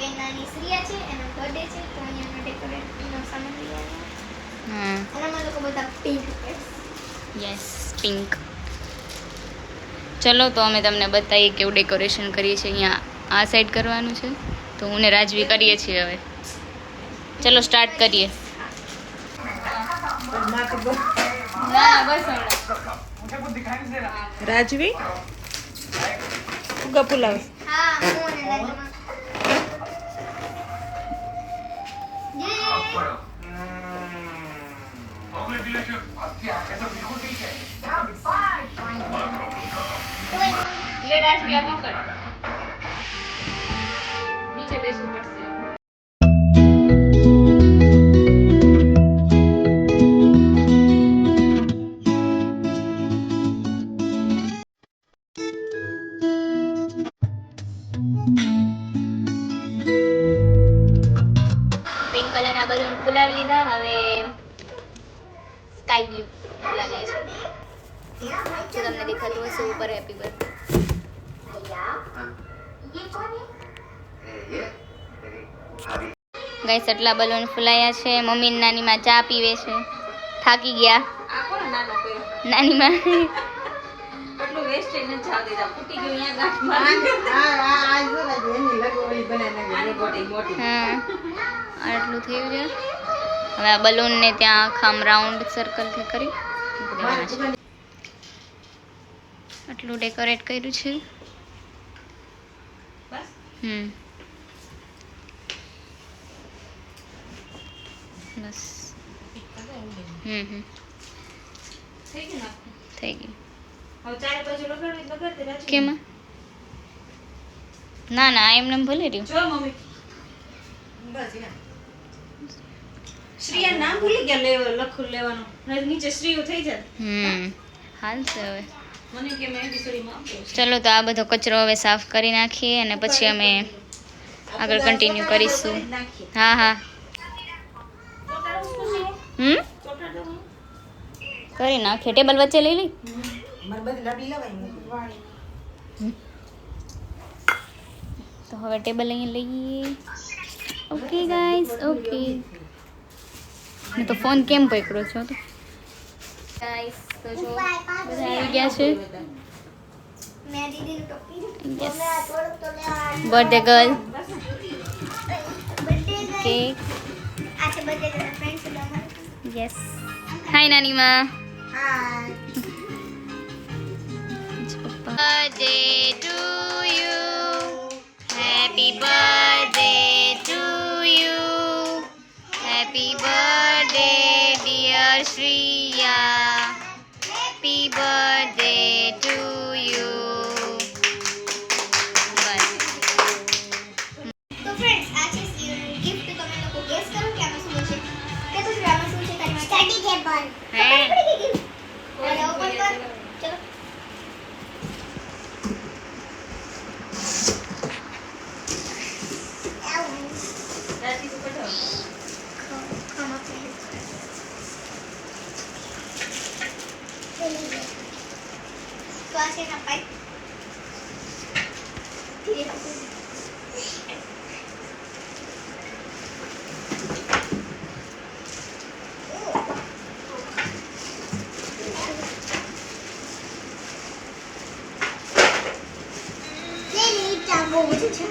બેન નાની શ્રીયા છે એનો બર્થડે છે તો અહીંયાનો ડેકોરેટનો સામાન લઈ આવ્યા. અને અમે લોકો બધા પિંક ડ્રેસ. Yes pink. ચલો તો અમે તમને બતાવીએ કેવું ડેકોરેશન કરીએ છીએ. અહીંયા આ સાઈડ કરવાનું છે તો હું ને રાજવી કરીએ છીએ હવે. ચલો સ્ટાર્ટ કરીએ. રાજવી ઉગા પુલાવ. હા હું અને રાજ્યમાં નીચે બેસવું પડશે. પિંક કલરના બલૂન ફુલાવી લીધા. હવે સ્કાય બ્લુ ફુલાવીએ છીએ. તો તમને દેખાતું હશે ઉપર હેપી બર્થડે. ગાઈસ આટલા બલૂન ફૂલાયા છે. મમ્મી ને નાની માં ચા પીવે છે. થાકી ગયા આ કોણ નાનો કોઈ નાની માં. એટલું વેસ્ટેજ ન જાવ દેતા ફૂટી ગયું અહીંયા ગાંઠ. હા આટલું થયું છે. હવે આ બલૂન ને ત્યાં આખા રાઉન્ડ સર્કલ થી કરી દેવાના છે. આટલું ડેકોરેટ કર્યું છે. બસ બસ થઈ ગયું ને થઈ ગયું. હવે ચારે બાજુ લગાડ દે રાજુ. કેમાં? ના ના એમને ભલે રહ્યું. જો મમ્મી બસ યા શ્રીયા નામ ભૂલી ગયા લખું લેવાનું નીચે શ્રીયું થઈ જાય. હાલ છે હવે. મને કે મેં કિશોરીમાં આપ્યો છે. ચલો તો આ બધો કચરો હવે સાફ કરી નાખીએ અને પછી અમે આગળ કન્ટિન્યુ કરીશું. હા હા કરી નાખીએ. ટેબલ વચ્ચે લઈ લઈ. તો હવે ટેબલ અહીંયા લઈએ. Okay guys okay. મેં તો ફોન કેમ પકડ્યો છો તો ગાઈઝ તો જો બધા આવી ગયા છે. મેં દીદીનું ટોપી યસ થોડુંક તો લેવાનું. Birthday girl birthday cake. આ છે બર્થડે ગર્લ ફ્રેન્ડ છે અમારે. યસ હાય નાની માં. હાય. Birthday to you. Happy birthday to you. Happy birthday dear Shriya. Happy birthday to you. બસ. તો ફ્રેન્ડ્સ આ છે ગિફ્ટ. તમે લોકો ગેસ કરો કે આમાં શું છે. કે તો આમાં શું છે તારી સ્ટડી ટેબલ. હે પડી ગઈ ગિફ્ટ. હવે ઓપન કર. ચલો. રાજુ ઉપર જાઓ. ખામાં પહેલ. તો આ છે ના પાઇપ. બહુ બધું છે.